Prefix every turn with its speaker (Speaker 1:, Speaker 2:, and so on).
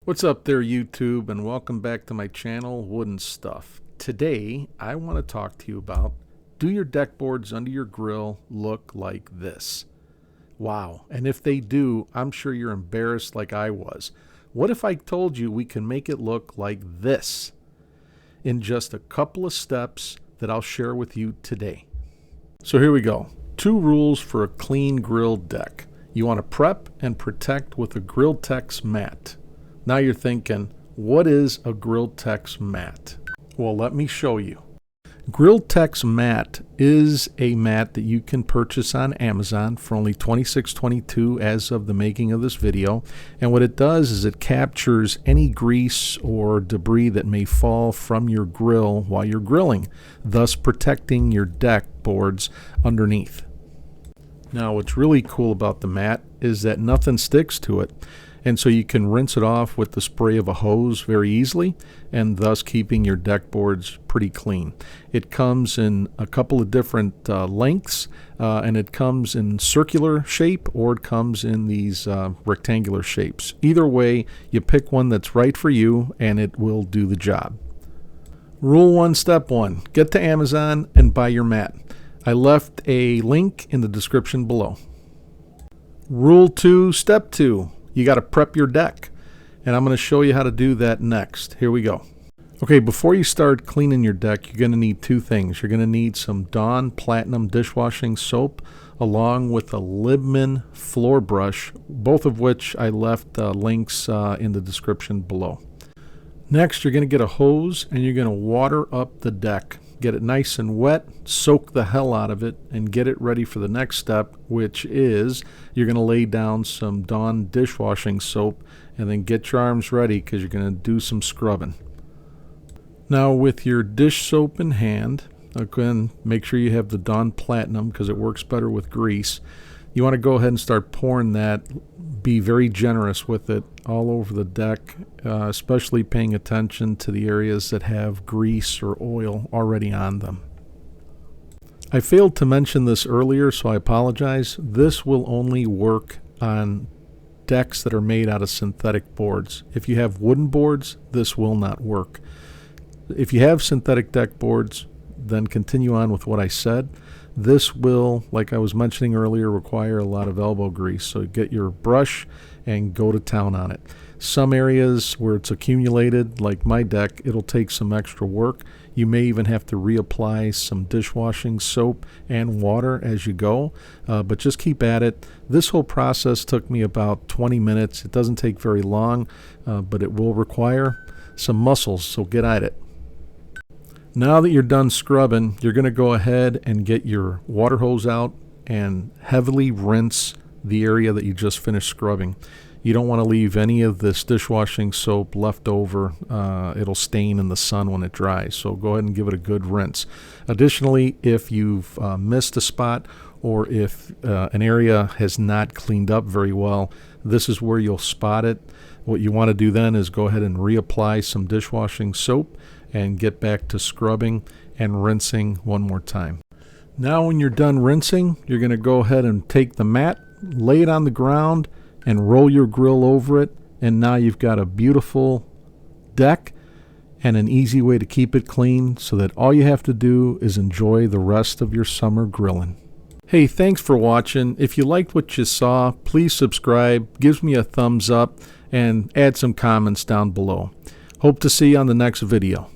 Speaker 1: What's up there, YouTube, and welcome back to my channel, WoodandStuff. Today, I want to talk to you about, do your deck boards under your grill look like this? Wow, and if they do, I'm sure you're embarrassed like I was. What if I told you we can make it look like this in just a couple of steps that I'll share with you today? So here we go. 2 rules for a clean grill deck. You want to prep and protect with a Grilltex mat. Now you're thinking, what is a Grilltex mat? Well, let me show you. Grilltex Mat is a mat that you can purchase on Amazon for only $26.22 as of the making of this video. And what it does is it captures any grease or debris that may fall from your grill while you're grilling, thus protecting your deck boards underneath. Now, what's really cool about the mat is that nothing sticks to it. And so you can rinse it off with the spray of a hose very easily, and thus keeping your deck boards pretty clean. It comes in a couple of different lengths, and it comes in circular shape, or it comes in these rectangular shapes. Either way, you pick one that's right for you, and it will do the job. Rule 1, step 1, get to Amazon and buy your mat. I left a link in the description below. Rule 2, step 2. You got to prep your deck, and I'm going to show you how to do that next. Here we go. Okay, before you start cleaning your deck, you're going to need 2 things. You're going to need some Dawn Platinum dishwashing soap along with a Libman floor brush, both of which I left links in the description below. Next, you're going to get a hose and you're going to water up the deck. Get it nice and wet, soak the hell out of it, and get it ready for the next step, which is you're going to lay down some Dawn dishwashing soap and then get your arms ready because you're going to do some scrubbing. Now, with your dish soap in hand, again, make sure you have the Dawn Platinum because it works better with grease. You want to go ahead and start pouring that. Be very generous with it all over the deck, especially paying attention to the areas that have grease or oil already on them. I failed to mention this earlier, so I apologize. This will only work on decks that are made out of synthetic boards. If you have wooden boards, this will not work. If you have synthetic deck boards, then continue on with what I said. This will, like I was mentioning earlier, require a lot of elbow grease. So get your brush and go to town on it. Some areas where it's accumulated, like my deck, it'll take some extra work. You may even have to reapply some dishwashing soap and water as you go, but just keep at it. This whole process took me about 20 minutes. It doesn't take very long, but it will require some muscles, so get at it. Now that you're done scrubbing, you're going to go ahead and get your water hose out and heavily rinse the area that you just finished scrubbing. You don't want to leave any of this dishwashing soap left over. It'll stain in the sun when it dries, so go ahead and give it a good rinse. Additionally, if you've missed a spot or if an area has not cleaned up very well, this is where you'll spot it. What you want to do then is go ahead and reapply some dishwashing soap and get back to scrubbing and rinsing one more time. Now when you're done rinsing, you're going to go ahead and take the mat, lay it on the ground, and roll your grill over it, and now you've got a beautiful deck and an easy way to keep it clean so that all you have to do is enjoy the rest of your summer grilling. Hey, thanks for watching. If you liked what you saw, please subscribe, gives me a thumbs up, and add some comments down below. Hope to see you on the next video.